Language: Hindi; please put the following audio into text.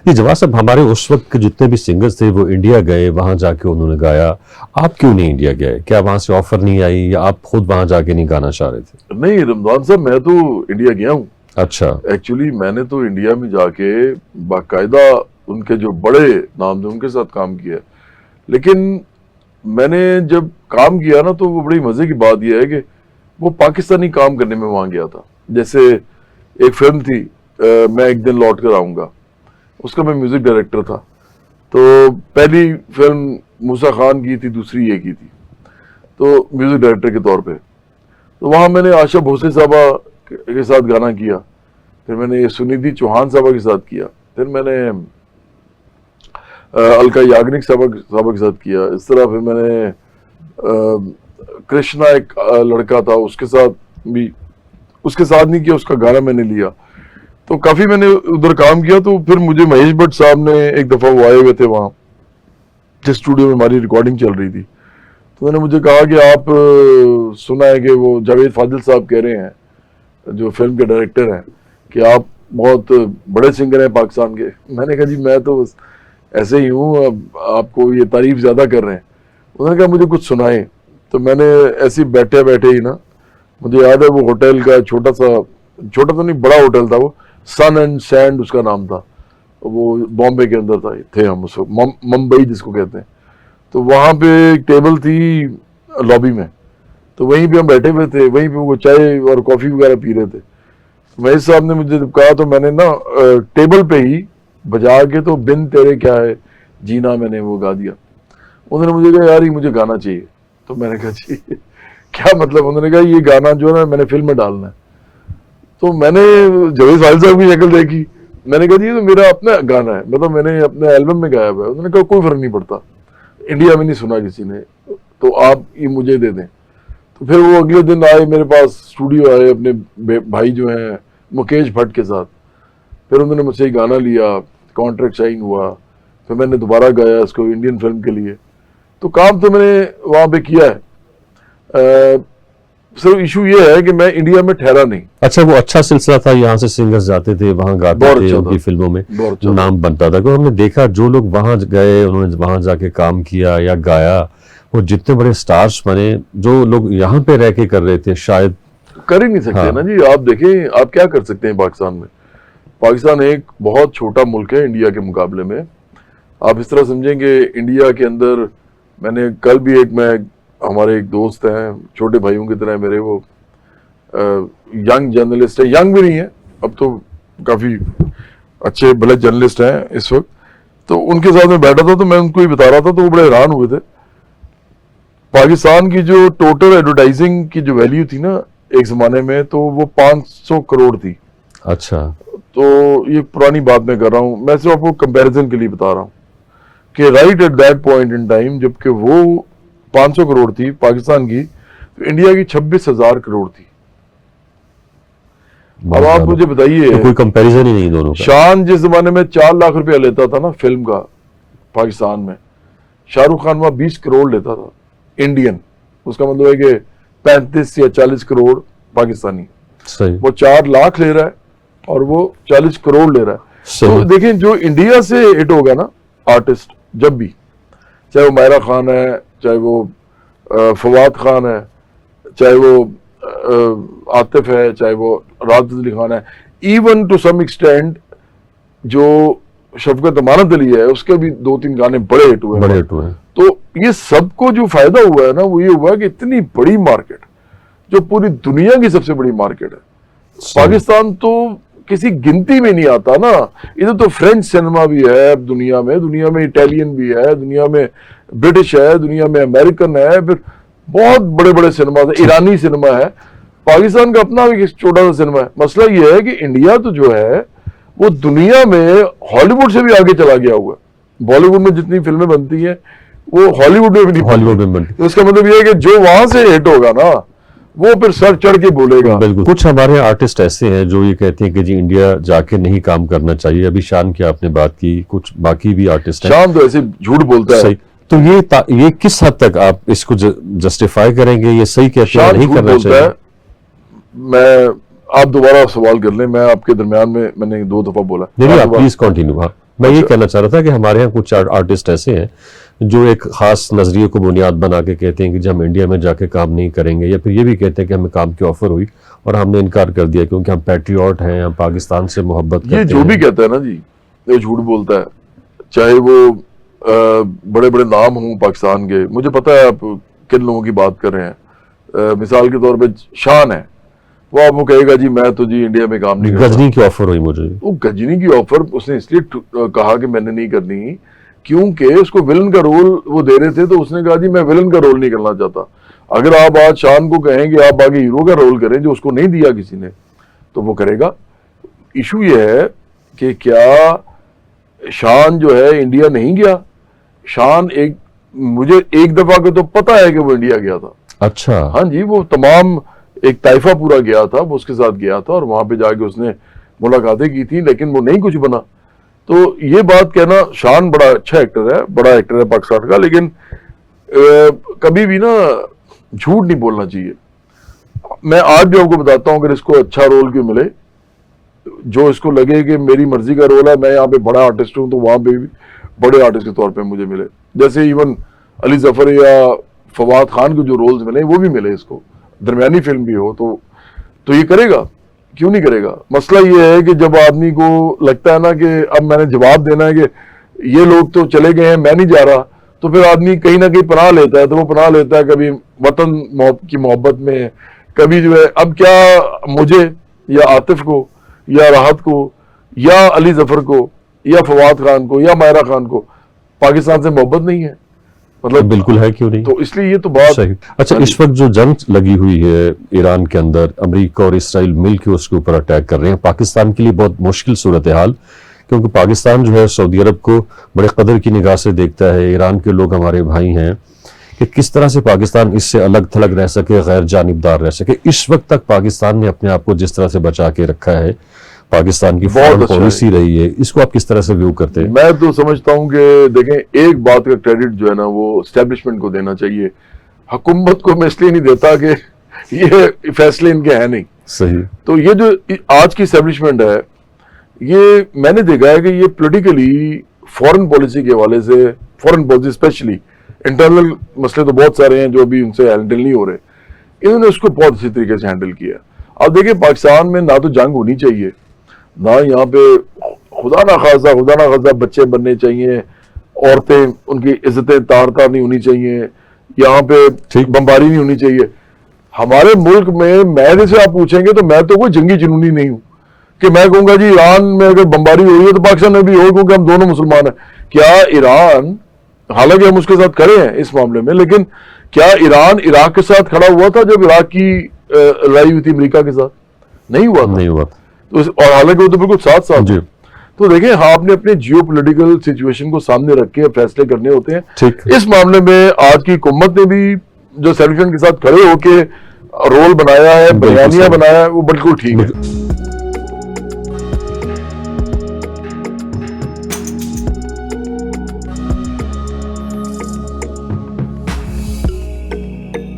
ये जवाब साहब, हमारे उस वक्त के जितने भी सिंगर्स थे वो इंडिया गए, वहां जाके उन्होंने गाया। आप क्यों नहीं इंडिया गए? क्या वहां से ऑफर नहीं आई या आप खुद वहां जाके नहीं गाना चाह रहे थे? नहीं रमजान साहब, मैं तो इंडिया गया हूँ। अच्छा। एक्चुअली मैंने तो इंडिया में जाके बाकायदा उनके जो बड़े नाम थे उनके साथ काम किया। लेकिन मैंने जब काम किया ना, तो वो बड़ी मजे की बात यह है कि वो पाकिस्तानी काम करने में वहां गया था। जैसे एक फिल्म थी मैं एक दिन लौट कर आऊंगा, उसका मैं म्यूजिक डायरेक्टर था। तो पहली फिल्म मूसा खान की थी, दूसरी ये की थी, तो म्यूजिक डायरेक्टर के तौर पे। तो वहां मैंने आशा भोसले साहबा के साथ गाना किया, फिर मैंने सुनिधि चौहान साहबा के साथ किया, फिर मैंने अलका याग्निक साहबा के साथ किया। इस तरह फिर मैंने कृष्णा एक लड़का था, उसके साथ नहीं किया, उसका गाना मैंने लिया। तो काफी मैंने उधर काम किया। तो फिर मुझे महेश भट्ट साहब ने एक दफा वो आए हुए थे वहां, जिस स्टूडियो में हमारी रिकॉर्डिंग चल रही थी। तो उन्होंने मुझे कहा कि आप सुना है कि वो जावेद फाजिल साहब कह रहे हैं, जो फिल्म के डायरेक्टर हैं, कि आप बहुत बड़े सिंगर हैं पाकिस्तान के। मैंने कहा जी मैं तो ऐसे ही हूँ, अब आपको ये तारीफ ज्यादा कर रहे हैं। उन्होंने कहा मुझे कुछ सुनाए। तो मैंने ऐसे बैठे बैठे ही ना, मुझे याद है वो होटल का छोटा तो नहीं, बड़ा होटल था वो, सन एंड सैंड उसका नाम था, वो बॉम्बे के अंदर थे हम उस वक्त, मुंबई जिसको कहते हैं। तो वहां पे एक टेबल थी लॉबी में, तो वहीं पे हम बैठे हुए थे, वहीं पे वो चाय और कॉफी वगैरह पी रहे थे। महेश साहब ने मुझे जब कहा, तो मैंने ना टेबल पे ही बजा के तो बिन तेरे क्या है जीना मैंने वो गा दिया। उन्होंने मुझे कहा यार ये मुझे गाना चाहिए। तो मैंने कहा जी क्या मतलब? उन्होंने कहा ये गाना जो है ना मैंने फिल्म में डालना है। तो मैंने जावेद फाजिल साहब की शक्ल देखी, मैंने कहा जी ये तो मेरा अपना गाना है, मतलब मैंने अपने एल्बम में गाया हुआ है। उन्होंने कहा कोई फर्क नहीं पड़ता, इंडिया में नहीं सुना किसी ने, तो आप ये मुझे दे दें। तो फिर वो अगले दिन आए मेरे पास, स्टूडियो आए अपने भाई जो हैं मुकेश भट्ट के साथ। फिर उन्होंने मुझसे गाना लिया, कॉन्ट्रैक्ट साइन हुआ, फिर मैंने दोबारा गाया इसको इंडियन फिल्म के लिए। तो काम तो मैंने वहां पे किया है। सिर्फ इशू ये है कि मैं इंडिया में ठहरा नहीं। अच्छा, वो अच्छा सिलसिला था, यहाँ से सिंगर्स जाते थे वहां गाते थे, उनकी फिल्मों में नाम बनता था। क्योंकि हमने देखा जो लोग वहां गए, उन्होंने वहां जाके काम किया या गाया, वो जितने बड़े स्टार्स बने, जो लोग यहाँ पे रह के कर रहे थे शायद कर ही नहीं सकते। हाँ। ना जी, आप देखें आप क्या कर सकते हैं पाकिस्तान में। पाकिस्तान एक बहुत छोटा मुल्क है इंडिया के मुकाबले में। आप इस तरह समझेंगे इंडिया के अंदर, मैंने कल भी हमारे एक दोस्त हैं, छोटे भाइयों की तरह मेरे, वो यंग जर्नलिस्ट है, यंग भी नहीं है अब तो, काफी अच्छे भले जर्नलिस्ट हैं इस वक्त। तो उनके साथ में बैठा था, तो मैं उनको ही बता रहा था, तो वो बड़े हैरान हुए थे। पाकिस्तान की जो टोटल एडवर्टाइजिंग की जो वैल्यू थी ना एक जमाने में, तो वो 500 करोड़ थी। अच्छा। तो ये पुरानी बात मैं कर रहा हूँ, मैं सिर्फ आपको कंपैरिजन के लिए बता रहा हूँ कि right at that point in time, जबकि वो 500 करोड़ थी पाकिस्तान की, तो इंडिया की 26,000 करोड़ थी। अब आप मुझे बताइए, तो कोई कंपैरिजन ही नहीं दोनों का। शान जिस जमाने में 4 लाख रुपया लेता था ना फिल्म का पाकिस्तान में, शाहरुख खान वहां 20 करोड़ लेता था इंडियन। उसका मतलब है कि 35 या 40 करोड़ पाकिस्तानी। सही। वो 4 लाख ले रहा है और वो 40 करोड़ ले रहा है। तो देखें, जो इंडिया से हिट होगा ना आर्टिस्ट, जब भी, चाहे वो मायरा खान है, चाहे वो फवाद खान है, चाहे वो आतिफ है, चाहे वो राहत अली खान है, इवन टू सम एक्सटेंट जो शफकत अमानत अली है, उसके भी 2-3 गाने बड़े हिट हुए। तो ये सबको जो फायदा हुआ है ना, वो ये हुआ कि इतनी बड़ी मार्केट, जो पूरी दुनिया की सबसे बड़ी मार्केट है, पाकिस्तान तो किसी गिनती में नहीं आता ना। इधर तो फ्रेंच सिनेमा भी है दुनिया में इटालियन भी है, दुनिया में ब्रिटिश है, दुनिया में अमेरिकन है, फिर बहुत बड़े बड़े सिनेमा है, ईरानी सिनेमा है। पाकिस्तान का अपना भी छोटा सा सिनेमा है। मसला ये है कि इंडिया तो जो है वो दुनिया में हॉलीवुड से भी आगे चला गया हुआ है। बॉलीवुड में जितनी फिल्में बनती हैं वो हॉलीवुड में भी नहीं, हॉलीवुड में बनती। तो इसका मतलब ये है कि जो वहां से हिट होगा ना, वो फिर सर चढ़ के बोलेगा। बिल्कुल। कुछ हमारे आर्टिस्ट ऐसे हैं जो ये कहते हैं कि जी इंडिया जाके नहीं काम करना चाहिए। अभी शान की आपने बात की, कुछ बाकी भी आर्टिस्ट हैं। शान तो ऐसे झूठ बोलता है। सही। तो ये किस हद तक आप इसको जस्टिफाई करेंगे? ये सही कहते हैं नहीं करना चाहिए? मैं, आप दोबारा सवाल कर लें, मैं आपके दरमियान में मैंने 2 दफा बोला। नहीं, आप प्लीज कंटिन्यू। मैं ये कहना चाह रहा था कि हमारे यहाँ कुछ आर्टिस्ट ऐसे हैं जो एक खास नजरिए को बुनियाद बना के कहते हैं कि जब हम इंडिया में जाके काम नहीं करेंगे, या फिर ये भी कहते हैं कि हमें काम की ऑफर हुई और हमने इनकार कर दिया क्योंकि हम पैट्रियट हैं, हम पाकिस्तान से मोहब्बत करते हैं। ये जो भी कहता है ना जी, ये झूठ बोलता है, चाहे वो बड़े बड़े नाम हों पाकिस्तान के। मुझे पता है आप किन लोगों की बात कर रहे हैं। मिसाल के तौर पे शान है, वो आपको कहेगा जी मैं तो जी इंडिया में काम नहीं करता। गजनी की ऑफर हुई मुझे, वो गजनी की ऑफर उसने इसलिए कहा कि मैंने नहीं करनी क्योंकि उसको विलन का रोल वो दे रहे थे, तो उसने कहा जी मैं विलन का रोल नहीं करना चाहता। अगर आप आज शान को कहें कि आप आगे हीरो का रोल करें जो उसको नहीं दिया किसी ने, तो वो करेगा। इशू ये है कि क्या शान जो है इंडिया नहीं गया। शान मुझे एक दफा को तो पता है कि वो इंडिया गया था। अच्छा, हाँ जी, वो तमाम एक ताइफा पूरा गया था, वो उसके साथ गया था और वहां पे जाके उसने मुलाकातें की थी, लेकिन वो नहीं कुछ बना। तो ये बात कहना, शान बड़ा अच्छा एक्टर है, बड़ा एक्टर है पाकिस्तान का, लेकिन कभी भी ना झूठ नहीं बोलना चाहिए। मैं आज भी आपको बताता हूं, अगर इसको अच्छा रोल क्यों मिले, जो इसको लगे कि मेरी मर्जी का रोल है, मैं यहाँ पे बड़ा आर्टिस्ट हूं, तो वहां पे भी बड़े आर्टिस्ट के तौर पे मुझे मिले। जैसे इवन अली जफर या फवाद खान को जो रोल्स मिले वो भी मिले इसको, दरमियानी फिल्म भी हो तो ये करेगा, क्यों नहीं करेगा। मसला ये है कि जब आदमी को लगता है ना कि अब मैंने जवाब देना है कि ये लोग तो चले गए हैं, मैं नहीं जा रहा, तो फिर आदमी कहीं ना कहीं पनाह लेता है। तो वो पनाह लेता है कभी वतन की मोहब्बत में, कभी जो है अब क्या मुझे या आतिफ को या राहत को या अली जफर को या फवाद खान को या मायरा खान को पाकिस्तान से मोहब्बत नहीं है, मतलब बिल्कुल है, क्यों नहीं। तो इसलिए ये तो बात सही। अच्छा, इस वक्त जो जंग लगी हुई है ईरान के अंदर, अमेरिका और इसराइल मिलकर उसके ऊपर अटैक कर रहे हैं, पाकिस्तान के लिए बहुत मुश्किल सूरत हाल, क्योंकि पाकिस्तान जो है सऊदी अरब को बड़े कदर की निगाह से देखता है। ईरान के लोग हमारे भाई हैं, कि किस तरह से पाकिस्तान इससे अलग थलग रह सके, गैर जानिबदार रह सके। इस वक्त तक पाकिस्तान ने अपने आप को जिस तरह से बचा के रखा है, पाकिस्तान की फॉरेन पॉलिसी रही है, इसको आप किस तरह से व्यू करते हैं? मैं तो समझता हूं कि देखें, एक बात का क्रेडिट जो है ना वो एस्टेब्लिशमेंट को देना चाहिए। हुकूमत को मैं इसलिए नहीं देता कि ये फैसले इनके हैं नहीं। सही। तो ये जो आज की एस्टेब्लिशमेंट है, ये मैंने देखा है कि ये पॉलिटिकली फॉरेन पॉलिसी के हवाले से, फॉरेन पॉलिसी स्पेशली, इंटरनल मसले तो बहुत सारे हैं जो अभी उनसे हैंडल नहीं हो रहे, इन्होंने उसको बहुत अच्छी तरीके से हैंडल किया। अब देखिए, पाकिस्तान में ना तो जंग होनी चाहिए, ना यहाँ पे खुदा ना खासा बच्चे बनने चाहिए, औरतें उनकी इज्जतें तार तार नहीं होनी चाहिए, यहाँ पे बमबारी नहीं होनी चाहिए। हमारे मुल्क में मैं जैसे आप पूछेंगे तो मैं तो कोई जंगी जुनूनी नहीं हूँ कि मैं कहूंगा जी ईरान में अगर बमबारी हो रही है तो पाकिस्तान में भी हो, क्योंकि हम दोनों मुसलमान हैं। क्या ईरान, हालांकि हम उसके साथ खड़े हैं इस मामले में, लेकिन क्या ईरान इराक के साथ खड़ा हुआ था जब इराक की लड़ाई हुई थी अमेरिका के साथ? नहीं हुआ था। तो और हालांकि वो तो बिल्कुल साथ साथ। तो देखें, हाँ, आपने अपने जियो पोलिटिकल सिचुएशन को सामने रख के फैसले करने होते हैं। इस मामले में आज की हुकूमत ने भी जो एस्टेब्लिशमेंट के साथ खड़े होके रोल बनाया है, बयानिया बनाया है, वो बिल्कुल ठीक है।